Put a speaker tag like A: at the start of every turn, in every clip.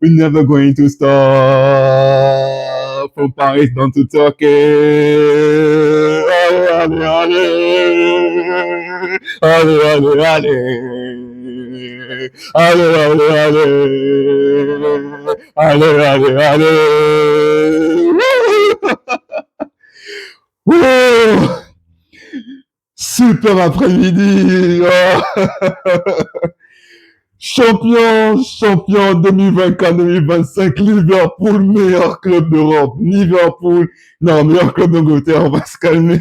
A: We're never going to stop from Paris down to Turkey. Allez, allez, allez. Allez, allez, allez. Allez, allez, allez. Allez, allez, allez. Wouh! Super après-midi. Oh. Champion 2024-2025, Liverpool, meilleur club d'Europe. Liverpool, non, meilleur club d'Angleterre, on va se calmer.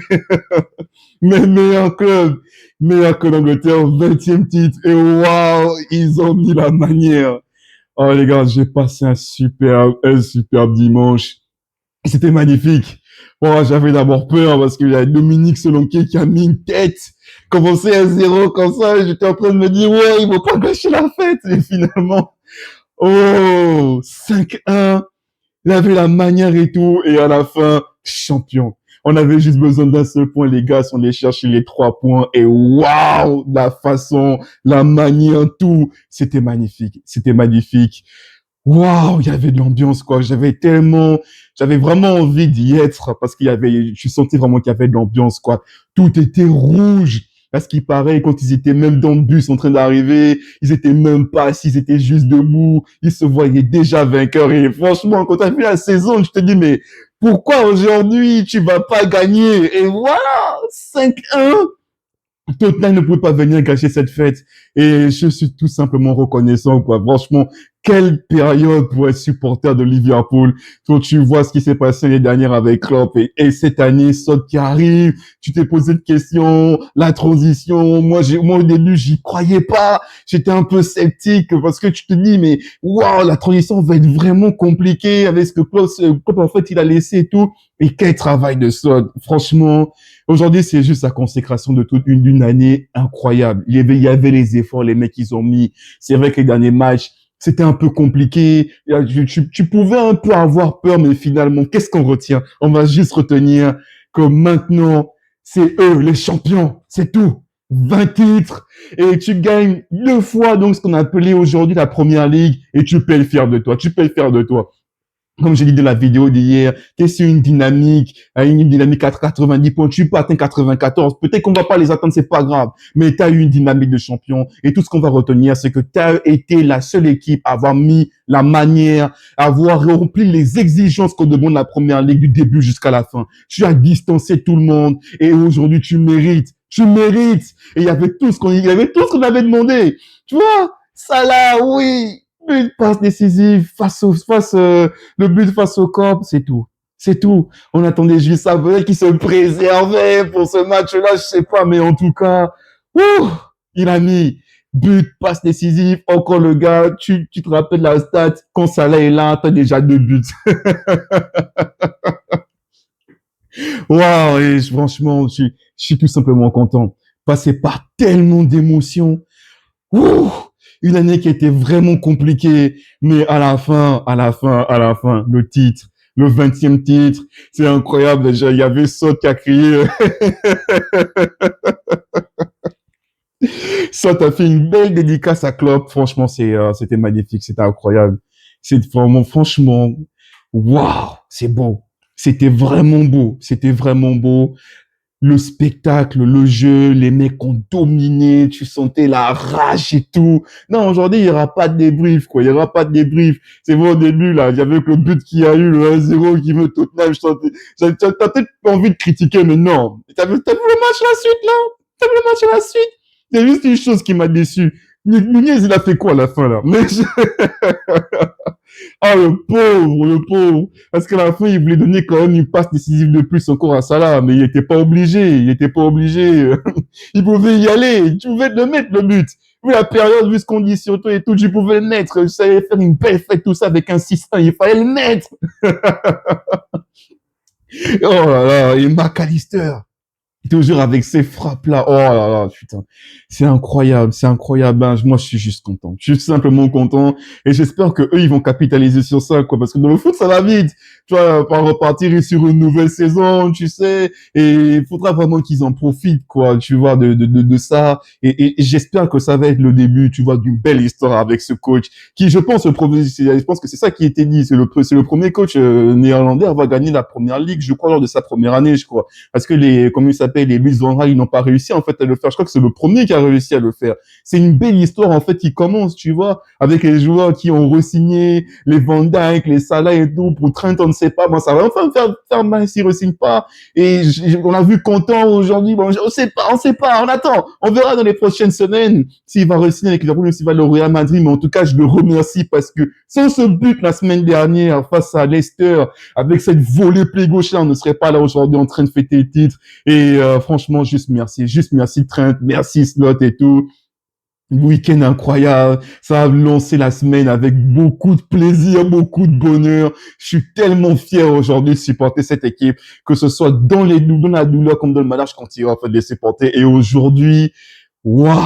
A: Mais meilleur club d'Angleterre, 20e titre. Et waouh, ils ont mis la manière. Oh les gars, j'ai passé un superbe dimanche. C'était magnifique. Bon, j'avais d'abord peur parce qu'il y a Dominique Solanke qui a mis une tête, commencé à 0 comme ça, et j'étais en train de me dire, ouais, il ne faut pas gâcher la fête. Et finalement, oh, 5-1, il avait la manière et tout, et à la fin, champion. On avait juste besoin d'un seul point, les gars, on allait chercher les 3 points, et waouh, la façon, la manière, tout, c'était magnifique, c'était magnifique. Waouh, il y avait de l'ambiance, quoi. J'avais vraiment envie d'y être parce je sentais vraiment qu'il y avait de l'ambiance, quoi. Tout était rouge. Parce qu'il paraît, quand ils étaient même dans le bus en train d'arriver, ils étaient même pas assis, ils étaient juste debout. Ils se voyaient déjà vainqueurs. Et franchement, quand t'as vu la saison, je te dis, mais pourquoi aujourd'hui tu vas pas gagner? Et voilà, 5-1. Tottenham ne pouvait pas venir gâcher cette fête. Et je suis tout simplement reconnaissant, quoi. Franchement, quelle période pour être supporter de Liverpool. Quand tu vois ce qui s'est passé l'année dernière avec Klopp et cette année, Sot qui arrive, tu t'es posé de questions, la transition. Moi, au début, j'y croyais pas. J'étais un peu sceptique parce que tu te dis, mais waouh, la transition va être vraiment compliquée avec ce que Klopp en fait, il a laissé et tout. Et quel travail de Sot. Franchement, aujourd'hui, c'est juste la consécration de toute une année incroyable. Il y avait les efforts, les mecs, ils ont mis. C'est vrai que les derniers matchs, c'était un peu compliqué. Tu pouvais un peu avoir peur, mais finalement, qu'est-ce qu'on retient? On va juste retenir que maintenant, c'est eux, les champions. C'est tout. 20 titres. Et tu gagnes 2 fois, donc, ce qu'on appelait aujourd'hui la première ligue. Et tu peux être fier de toi. Tu peux être fier de toi. Comme j'ai dit dans la vidéo d'hier, t'es sur une dynamique à 90 points, tu peux atteindre 94. Peut-être qu'on va pas les atteindre, c'est pas grave. Mais t'as eu une dynamique de champion. Et tout ce qu'on va retenir, c'est que t'as été la seule équipe à avoir mis la manière, à avoir rempli les exigences qu'on demande la première ligue du début jusqu'à la fin. Tu as distancé tout le monde. Et aujourd'hui, tu mérites. Tu mérites. Et il y avait tout ce qu'on avait demandé. Tu vois? Ça là, oui. Une passe décisive le but face au Corp, c'est tout. C'est tout. On attendait juste ça, peut-être qu'il se préservait pour ce match-là, je sais pas, mais en tout cas, il a mis but, passe décisive, encore le gars, tu te rappelles la stat, quand Salah est là, t'as déjà 2 buts. Waouh, et franchement, je suis tout simplement content. Passé par tellement d'émotions. Ouh, une année qui était vraiment compliquée, mais à la fin, le titre, le 20e titre, c'est incroyable déjà. Il y avait Sot qui a crié. Sot a fait une belle dédicace à Klopp. Franchement, c'était magnifique, c'était incroyable. C'est vraiment, franchement, waouh, c'est beau. C'était vraiment beau. C'était vraiment beau. Le spectacle, le jeu, les mecs ont dominé, tu sentais la rage et tout. Non, aujourd'hui, il y aura pas de débrief, quoi. Il y aura pas de débrief. C'est bon, au début, là, il y avait que le but qu'il y a eu, le 1-0 qui veut Tottenham, t'as peut-être envie de critiquer, mais non. T'as vu le match à la suite, là? T'as vu le match à la suite? Il y a juste une chose qui m'a déçu. Nunez, il a fait quoi à la fin, là? Mais ah, le pauvre. Parce qu'à la fin, il voulait donner quand même une passe décisive de plus encore à Salah, mais il était pas obligé. Il pouvait y aller. Tu pouvais le mettre, le but. Vu la période, vu ce qu'on dit sur toi et tout, tu pouvais le mettre. Tu savais faire une belle fête, tout ça avec un 6-1. Il fallait le mettre. Oh là là. Et McAllister. Toujours avec ces frappes-là. Oh là là, putain. C'est incroyable, c'est incroyable. Ben, moi, je suis juste content. Je suis simplement content. Et j'espère que eux, ils vont capitaliser sur ça, quoi. Parce que dans le foot, ça va vite. Tu vois, pas repartir sur une nouvelle saison, tu sais. Et il faudra vraiment qu'ils en profitent, quoi. Tu vois, de ça. Et j'espère que ça va être le début, tu vois, d'une belle histoire avec ce coach qui, je pense, je pense que c'est ça qui a été dit. C'est le premier coach néerlandais à avoir gagné la première ligue, je crois, lors de sa première année, je crois. Parce que comment ils s'appellent, les Luis Van Gaal, ils n'ont pas réussi, en fait, à le faire. Je crois que c'est le premier qui a réussi à le faire. C'est une belle histoire, en fait, qui commence, tu vois, avec les joueurs qui ont re-signé, les Van Dijk, les Salah et tout, pour Trent, on ne sait pas. Bon, ça va enfin faire mal s'ils re-signent pas. Et on a vu Content aujourd'hui. Bon, on sait pas, on attend. On verra dans les prochaines semaines s'il va re-signer avec Liverpool ou s'il va le Real Madrid. Mais en tout cas, je le remercie parce que sans ce but la semaine dernière face à Leicester, avec cette volée pied gauche là, on ne serait pas là aujourd'hui en train de fêter le titre. Et franchement, juste merci Trent, merci Slot et tout. Week-end incroyable, ça a lancé la semaine avec beaucoup de plaisir, beaucoup de bonheur. Je suis tellement fier aujourd'hui de supporter cette équipe, que ce soit dans la douleur comme dans le malheur, je continue en fait de les supporter. Et aujourd'hui, waouh,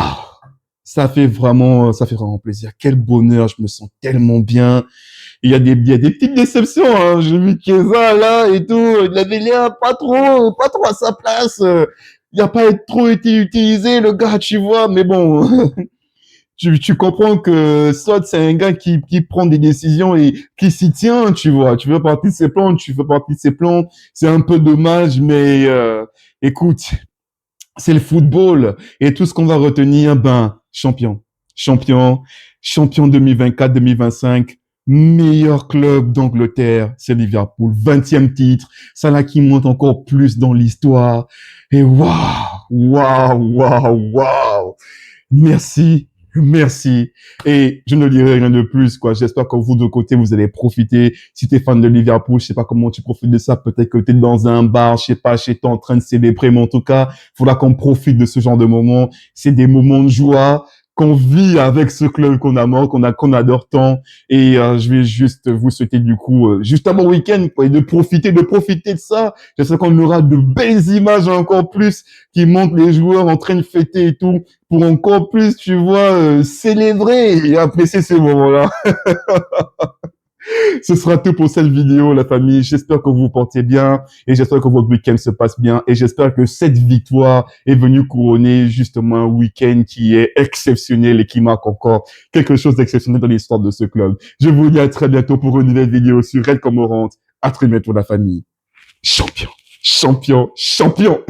A: ça fait vraiment plaisir. Quel bonheur, je me sens tellement bien. Il y a des petites déceptions, hein. J'ai vu Chiesa, là, et tout. Il avait l'air pas trop à sa place. Il a pas trop été utilisé, le gars, tu vois. Mais bon, tu comprends que Sot, c'est un gars qui prend des décisions et qui s'y tient, tu vois. Tu veux partie de ses plans, tu fais partie de ses plans. C'est un peu dommage, mais écoute, c'est le football. Et tout ce qu'on va retenir, ben, champion, champion 2024-2025, meilleur club d'Angleterre, c'est Liverpool, 20e titre, ça là qui monte encore plus dans l'histoire. Et waouh. Merci, merci. Et je ne dirai rien de plus, quoi. J'espère que vous, de côté, vous allez profiter. Si t'es fan de Liverpool, je sais pas comment tu profites de ça. Peut-être que t'es dans un bar, je sais pas, chez toi en train de célébrer, mais en tout cas, faudra qu'on profite de ce genre de moments. C'est des moments de joie qu'on vit avec ce club qu'on adore tant. Et je vais juste vous souhaiter du coup, juste un bon week-end, quoi, et de profiter de ça. J'espère qu'on aura de belles images encore plus qui montrent les joueurs en train de fêter et tout pour encore plus, tu vois, célébrer et apprécier ces moments-là. Ce sera tout pour cette vidéo, la famille. J'espère que vous vous portez bien et j'espère que votre week-end se passe bien et j'espère que cette victoire est venue couronner justement un week-end qui est exceptionnel et qui marque encore quelque chose d'exceptionnel dans l'histoire de ce club. Je vous dis à très bientôt pour une nouvelle vidéo sur Red Cormorant. À très bientôt, la famille. Champion, champion, champion!